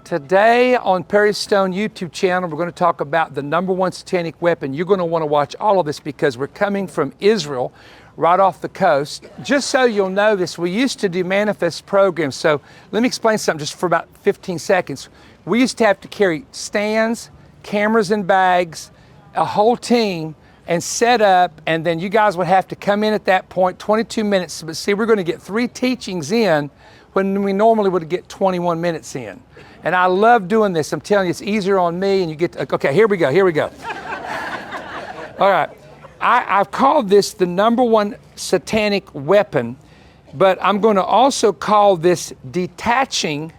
Today on Perry Stone YouTube channel, we're going to talk about the number one satanic weapon. You're going to want to watch all of this because we're coming from Israel, right off the coast. Just so you'll know this, we used to do manifest programs. So let me explain something just for about 15 seconds. We used to have to carry stands, cameras and bags, a whole team, and set up, and then you guys would have to come in at that point, 22 minutes. But see, we're going to get 3 teachings in when we normally would get 21 minutes in. And I love doing this. I'm telling you, it's easier on me, and you get to, okay, here we go. All right, I've called this the number one satanic weapon, but I'm going to also call this detaching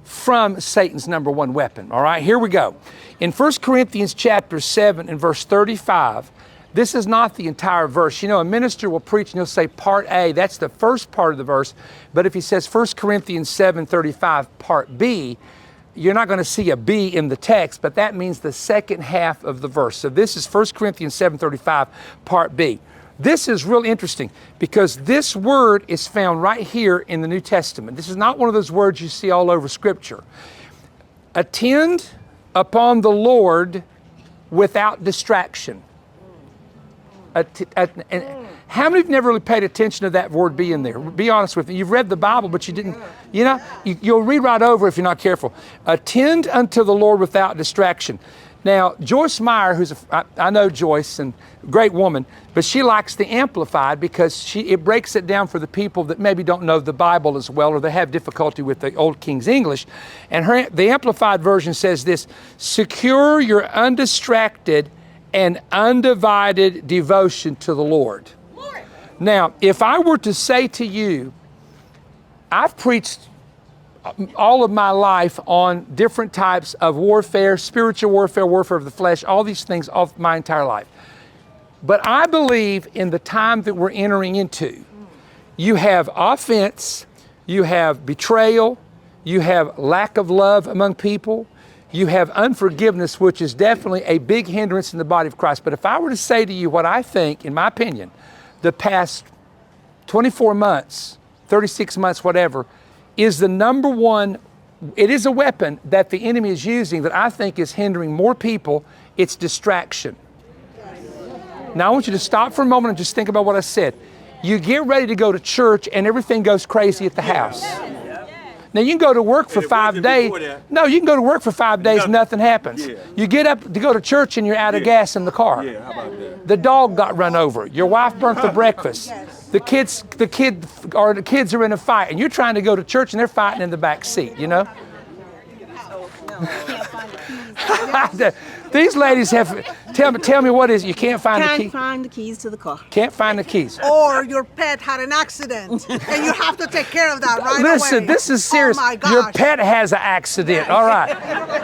from Satan's number one weapon. All right, here we go. In 1 Corinthians chapter 7 and verse 35, this is not the entire verse. You know, a minister will preach and he'll say part A, that's the first part of the verse. But if he says 1 Corinthians 7:35 part B, you're not going to see a B in the text, but that means the second half of the verse. So this is 1 Corinthians 7:35 part B. This is real interesting because this word is found right here in the New Testament. This is not one of those words you see all over Scripture. Attend upon the Lord without distraction. And how many of you never really paid attention to that word being there? Be honest with me. You've read the Bible, but you didn't, you know, you'll read right over if you're not careful. Attend unto the Lord without distraction. Now, Joyce Meyer, I know Joyce, and great woman, but she likes the Amplified because it breaks it down for the people that maybe don't know the Bible as well, or they have difficulty with the Old King's English. And the Amplified version says this: secure your undistracted and undivided devotion to the Lord. Now, if I were to say to you, I've preached all of my life on different types of warfare, spiritual warfare, warfare of the flesh, all these things all my entire life. But I believe in the time that we're entering into, you have offense, you have betrayal, you have lack of love among people, you have unforgiveness, which is definitely a big hindrance in the body of Christ. But if I were to say to you what I think, in my opinion, the past 24 months, 36 months, whatever, is the number one, it is a weapon that the enemy is using that I think is hindering more people. It's distraction. Now I want you to stop for a moment and just think about what I said. You get ready to go to church and everything goes crazy at the house. Now you can go to work for 5 days. No, you can go to work for 5 days, nothing happens. You get up to go to church and you're out of gas in the car. How about that? The dog got run over. Your wife burnt the breakfast. The kids are in a fight, and you're trying to go to church and they're fighting in the back seat, you know? These ladies have, tell me what is it? You can't find the keys? Can't find the keys to the car. Can't find the keys. Or your pet had an accident and you have to take care of that right away. Listen, this is serious. Oh my gosh. Your pet has an accident. All right.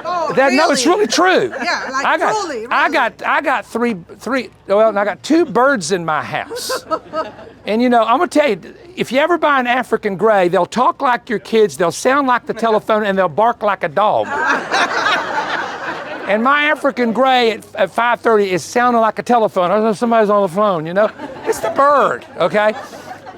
Oh, No, it's really true. Yeah, like truly. I got I got 2 birds in my house. And you know, I'm gonna tell you, if you ever buy an African gray, they'll talk like your kids, they'll sound like the telephone, and they'll bark like a dog. And my African gray at 5:30 is sounding like a telephone. I don't know if somebody's on the phone, you know? It's the bird, okay?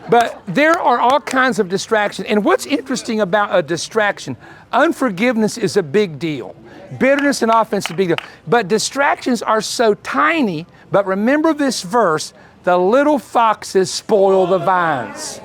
But there are all kinds of distractions. And what's interesting about a distraction, unforgiveness is a big deal. Bitterness and offense is a big deal. But distractions are so tiny, but remember this verse, the little foxes spoil the vines.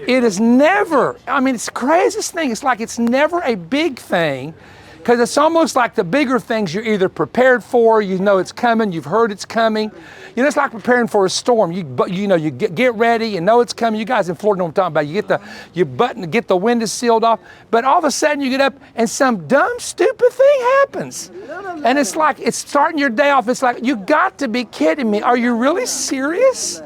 It is never, I mean, it's the craziest thing. It's like it's never a big thing, because it's almost like the bigger things you're either prepared for, you know it's coming, you've heard it's coming. You know, it's like preparing for a storm. You get ready, you know it's coming. You guys in Florida know what I'm talking about. You get the windows sealed off, but all of a sudden you get up and some dumb, stupid thing happens. And it's like, it's starting your day off. It's like, you got to be kidding me. Are you really serious?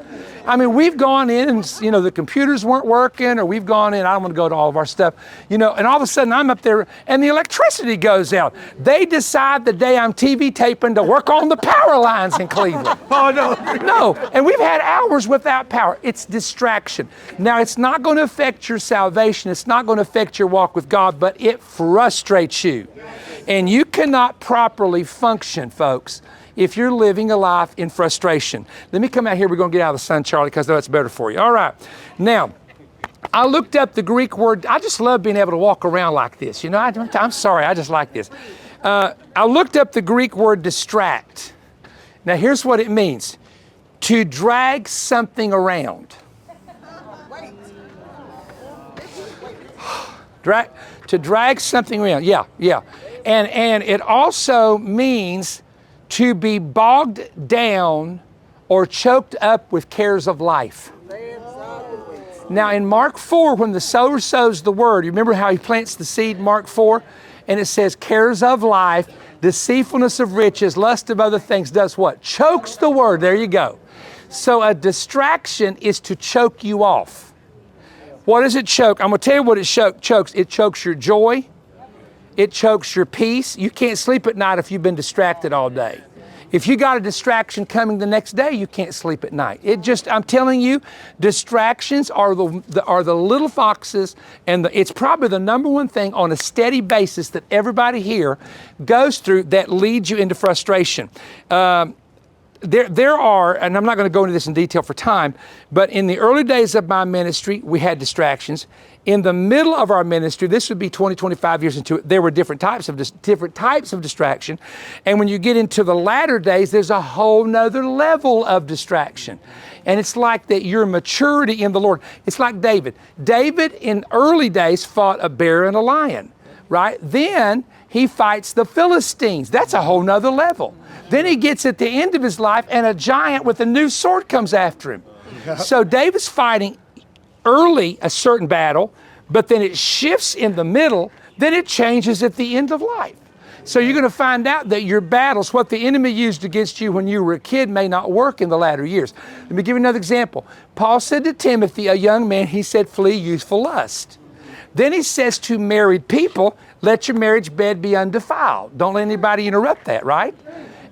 I mean, we've gone in and, you know, the computers weren't working, or we've gone in, I don't want to go to all of our stuff, you know, and all of a sudden I'm up there and the electricity goes out. They decide the day I'm TV taping to work on the power lines in Cleveland. Oh, no. No, and we've had hours without power. It's distraction. Now, it's not going to affect your salvation. It's not going to affect your walk with God, but it frustrates you. And you cannot properly function, folks, if you're living a life in frustration. Let me come out here. We're going to get out of the sun, Charlie, because that's better for you. All right. Now, I looked up the Greek word. I just love being able to walk around like this. You know, I'm sorry, I just like this. I looked up the Greek word distract. Now, here's what it means. To drag something around. To drag something around, yeah. And it also means to be bogged down or choked up with cares of life. Now in Mark 4, when the sower sows the word, you remember how he plants the seed, Mark 4? And it says, cares of life, deceitfulness of riches, lust of other things does what? Chokes the word, there you go. So a distraction is to choke you off. What does it choke? I'm gonna tell you what it chokes. It chokes your joy. It chokes your peace. You can't sleep at night if you've been distracted all day. If you got a distraction coming the next day, you can't sleep at night. I'm telling you, distractions are the little foxes, and it's probably the number one thing on a steady basis that everybody here goes through that leads you into frustration. There are, and I'm not going to go into this in detail for time, but in the early days of my ministry, we had distractions. In the middle of our ministry, this would be 20, 25 years into it, there were different types of distraction. And when you get into the latter days, there's a whole nother level of distraction. And it's like that your maturity in the Lord. It's like David. David in early days fought a bear and a lion, right? Then he fights the Philistines. That's a whole nother level. Then he gets at the end of his life and a giant with a new sword comes after him. So David's fighting early a certain battle, but then it shifts in the middle, then it changes at the end of life. So you're going to find out that your battles, what the enemy used against you when you were a kid, may not work in the latter years. Let me give you another example. Paul said to Timothy, a young man, he said, flee youthful lust. Then he says to married people, let your marriage bed be undefiled. Don't let anybody interrupt that, right?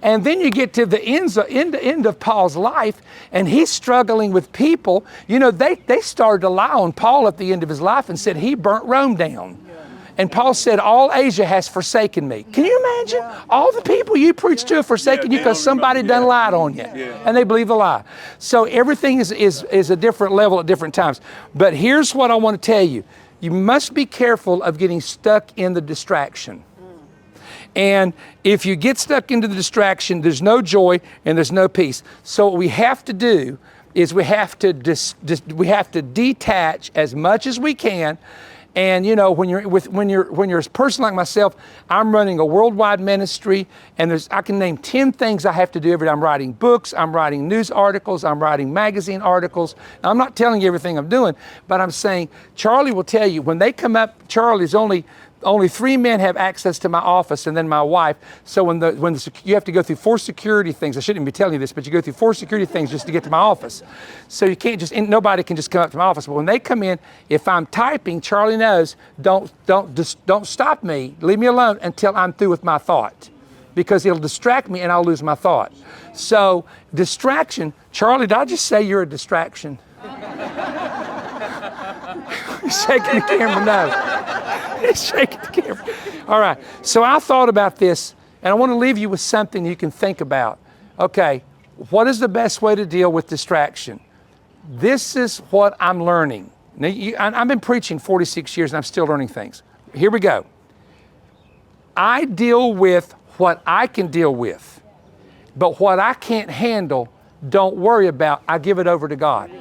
And then you get to the end of Paul's life, and he's struggling with people. You know, they started to lie on Paul at the end of his life and said he burnt Rome down. And Paul said, all Asia has forsaken me. Can you imagine? All the people you preach to have forsaken you because somebody done lied on you. And they believe the lie. So everything is a different level at different times. But here's what I want to tell you. You must be careful of getting stuck in the distraction. And if you get stuck into the distraction, there's no joy and there's no peace. So what we have to do is we have to detach as much as we can. And you know, when you're a person like myself, I'm running a worldwide ministry, and I can name 10 things I have to do every day. I'm writing books, I'm writing news articles, I'm writing magazine articles. Now, I'm not telling you everything I'm doing, but I'm saying Charlie will tell you when they come up. Charlie's only 3 men have access to my office, and then my wife. So when you have to go through 4 security things. I shouldn't even be telling you this, but you go through 4 security things just to get to my office. So you can't nobody can just come up to my office. But when they come in, if I'm typing, Charlie knows, don't stop me. Leave me alone until I'm through with my thought, because it'll distract me and I'll lose my thought. So distraction, Charlie, did I just say you're a distraction? He's shaking the camera, no. He's shaking the camera. All right, so I thought about this, and I want to leave you with something you can think about. Okay, what is the best way to deal with distraction? This is what I'm learning. Now, I've been preaching 46 years, and I'm still learning things. Here we go. I deal with what I can deal with, but what I can't handle, don't worry about. I give it over to God.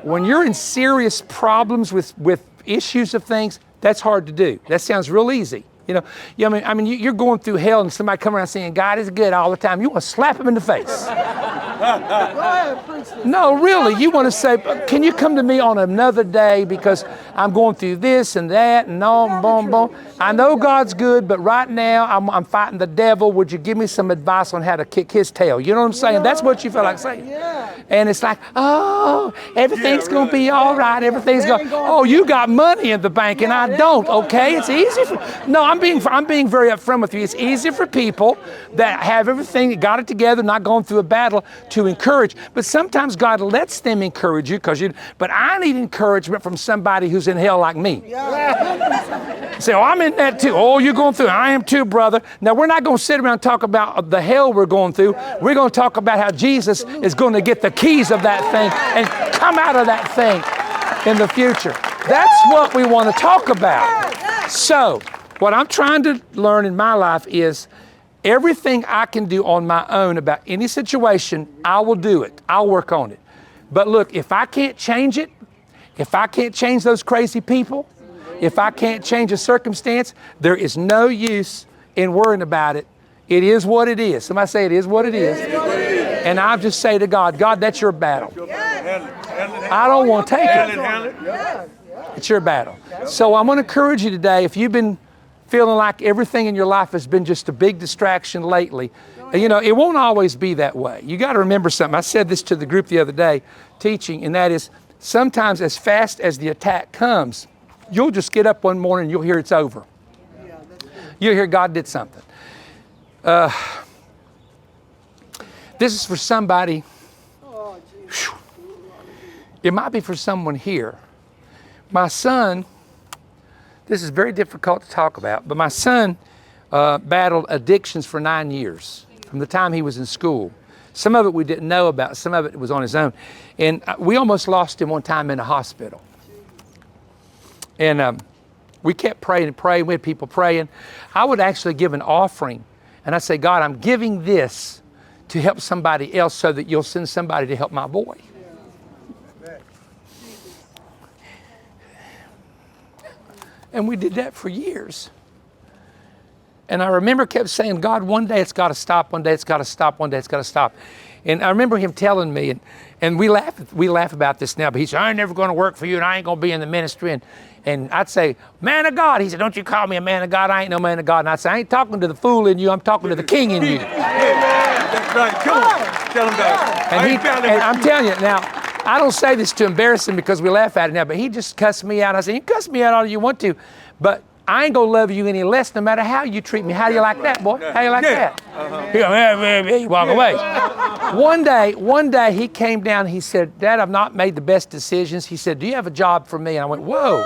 When you're in serious problems with issues of things, that's hard to do. That sounds real easy. You know, I mean, you're going through hell and somebody come around saying, God is good all the time. You want to slap him in the face. Go ahead, preach this. No, really, you want to say, can you come to me on another day because I'm going through this and that and on, boom, boom. I know God's good, but right now I'm fighting the devil. Would you give me some advice on how to kick his tail? You know what I'm saying? That's what you feel like saying. And it's like, oh, everything's going to be all right. Everything's going. Oh, you got money in the bank and I don't. Okay, it's easy for. No, I'm being very upfront with you. It's easier for people that have everything, got it together, not going through a battle, to encourage. But sometimes God lets them encourage you but I need encouragement from somebody who's in hell like me. Say, oh, I'm in that too. Oh, you're going through it. I am too, brother. Now, we're not going to sit around and talk about the hell we're going through. We're going to talk about how Jesus is going to get the keys of that thing and come out of that thing. in the future. That's what we want to talk about. So, what I'm trying to learn in my life is everything I can do on my own about any situation, I will do it. I'll work on it. But look, if I can't change it, if I can't change those crazy people, if I can't change a circumstance, there is no use in worrying about it. It is what it is. Somebody say it is what it is. And I'll just say to God, God, that's your battle. I don't want to take it. It's your battle. So I'm going to encourage you today, if you've been feeling like everything in your life has been just a big distraction lately, you know, it won't always be that way. You got to remember something. I said this to the group the other day teaching, and that is sometimes as fast as the attack comes, you'll just get up one morning and you'll hear it's over. You'll hear God did something. This is for somebody. It might be for someone here. My son, this is very difficult to talk about, but my son battled addictions for 9 years from the time he was in school. Some of it we didn't know about, some of it was on his own. And we almost lost him one time in a hospital. And we kept praying and praying. We had people praying. I would actually give an offering, and I'd say, God, I'm giving this to help somebody else so that you'll send somebody to help my boy. And we did that for years. And I remember kept saying, God, one day it's got to stop, one day it's got to stop, one day it's got to stop. And I remember him telling me, and we laugh about this now, but he said, I ain't never going to work for you, and I ain't going to be in the ministry. And I'd say, man of God. He said, don't you call me a man of God. I ain't no man of God. And I'd say, I ain't talking to the fool in you. I'm talking to the king in you. That's right. Come on. Tell him that. And I'm telling you, now, I don't say this to embarrass him because we laugh at it now, but he just cussed me out. I said, you cuss me out all you want to, but I ain't gonna love you any less no matter how you treat me. How do you like that, boy? How do you like that? He goes, he walk away. One day he came down and he said, Dad, I've not made the best decisions. He said, do you have a job for me? And I went, whoa.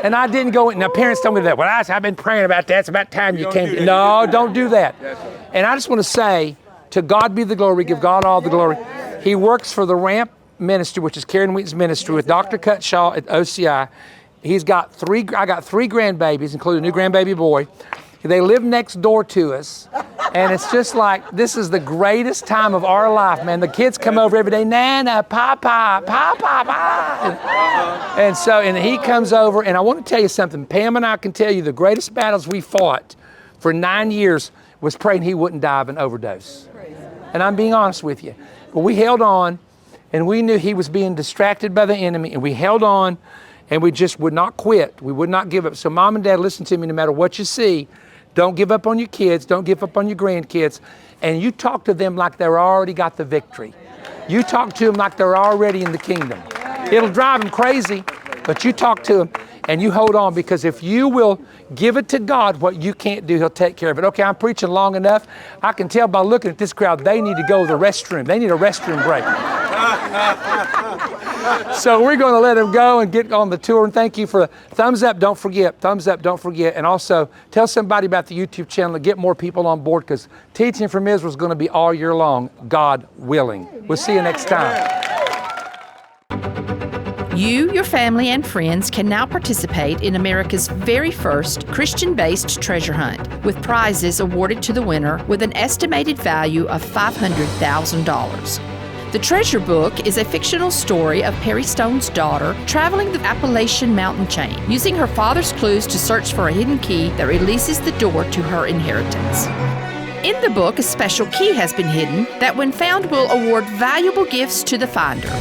And I didn't go, now parents told me that. Well, I've been praying about that. It's about time you came. No, don't do that. And I just want to say, to God be the glory. We give God all the glory. He works for the Ramp Ministry, which is Karen Wheaton's ministry, with Dr. Cutshaw at OCI. I got three grandbabies, including a new grandbaby boy. They live next door to us. And it's just like, this is the greatest time of our life, man. The kids come over every day, Nana, Papa, Papa. And he comes over, and I want to tell you something. Pam and I can tell you the greatest battles we fought for 9 years was praying he wouldn't die of an overdose. And I'm being honest with you. But we held on, and we knew he was being distracted by the enemy, and we held on, and we just would not quit. We would not give up. So Mom and Dad, listen to me, no matter what you see, don't give up on your kids, don't give up on your grandkids, and you talk to them like they're already got the victory. You talk to them like they're already in the kingdom. It'll drive them crazy, but you talk to them and you hold on, because if you will give it to God, what you can't do, He'll take care of it. Okay, I'm preaching long enough. I can tell by looking at this crowd, they need to go to the restroom. They need a restroom break. So we're going to let them go and get on the tour. And thank you for the thumbs up. Don't forget. Thumbs up. Don't forget. And also tell somebody about the YouTube channel to get more people on board, because Teaching from Israel is going to be all year long, God willing. We'll see you next time. You, your family, and friends can now participate in America's very first Christian-based treasure hunt, with prizes awarded to the winner with an estimated value of $500,000. The Treasure Book is a fictional story of Perry Stone's daughter traveling the Appalachian mountain chain, using her father's clues to search for a hidden key that releases the door to her inheritance. In the book, a special key has been hidden that, when found, will award valuable gifts to the finder.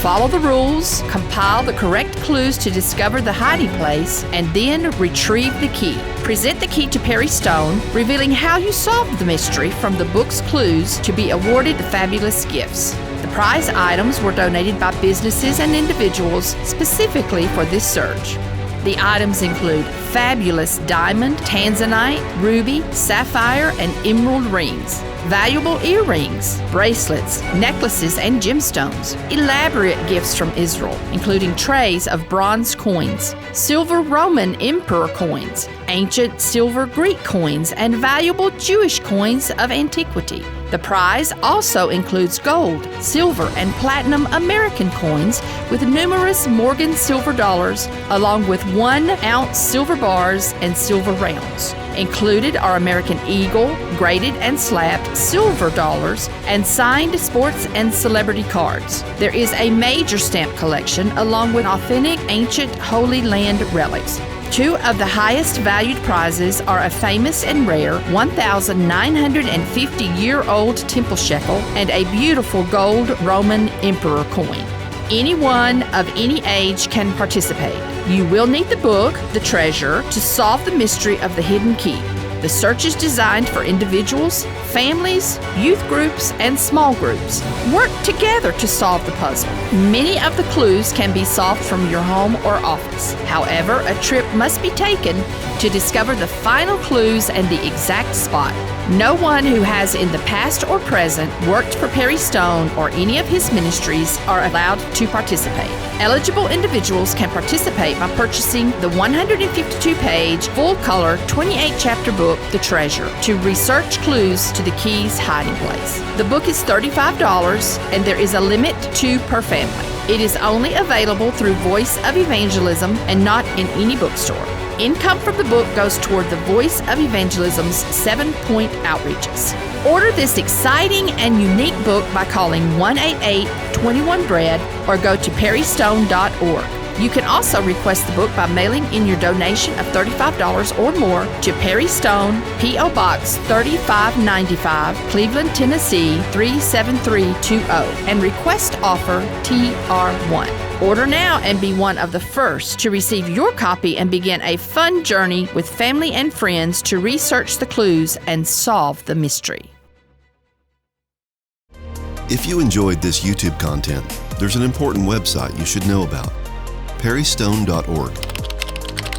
Follow the rules, compile the correct clues to discover the hiding place, and then retrieve the key. Present the key to Perry Stone, revealing how you solved the mystery from the book's clues to be awarded the fabulous gifts. The prize items were donated by businesses and individuals specifically for this search. The items include fabulous diamond, tanzanite, ruby, sapphire, and emerald rings, valuable earrings, bracelets, necklaces, and gemstones, elaborate gifts from Israel, including trays of bronze coins, silver Roman emperor coins, ancient silver Greek coins, and valuable Jewish coins of antiquity. The prize also includes gold, silver, and platinum American coins with numerous Morgan silver dollars, along with 1-ounce silver bars and silver rounds. Included are American Eagle, graded and slabbed silver dollars, and signed sports and celebrity cards. There is a major stamp collection along with authentic ancient Holy Land relics. 2 of the highest valued prizes are a famous and rare 1,950-year-old temple shekel and a beautiful gold Roman emperor coin. Anyone of any age can participate. You will need the book, The Treasure, to solve the mystery of the hidden key. The search is designed for individuals, families, youth groups, and small groups. Work together to solve the puzzle. Many of the clues can be solved from your home or office. However, a trip must be taken to discover the final clues and the exact spot. No one who has in the past or present worked for Perry Stone or any of his ministries are allowed to participate. Eligible individuals can participate by purchasing the 152-page, full-color, 28-chapter book, The Treasure, to research clues to the key's hiding place. The book is $35, and there is a limit to 2 per family. It is only available through Voice of Evangelism and not in any bookstore. Income from the book goes toward the Voice of Evangelism's 7-point outreaches. Order this exciting and unique book by calling 188-21-BREAD or go to perrystone.org. You can also request the book by mailing in your donation of $35 or more to Perry Stone, P.O. Box 3595, Cleveland, Tennessee 37320, and request offer TR1. Order now and be one of the first to receive your copy and begin a fun journey with family and friends to research the clues and solve the mystery. If you enjoyed this YouTube content, there's an important website you should know about: perrystone.org.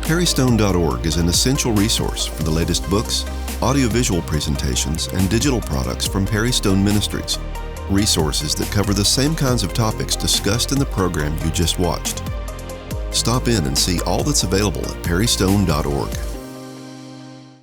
Perrystone.org is an essential resource for the latest books, audiovisual presentations, and digital products from Perry Stone Ministries. Resources that cover the same kinds of topics discussed in the program you just watched. Stop in and see all that's available at perrystone.org.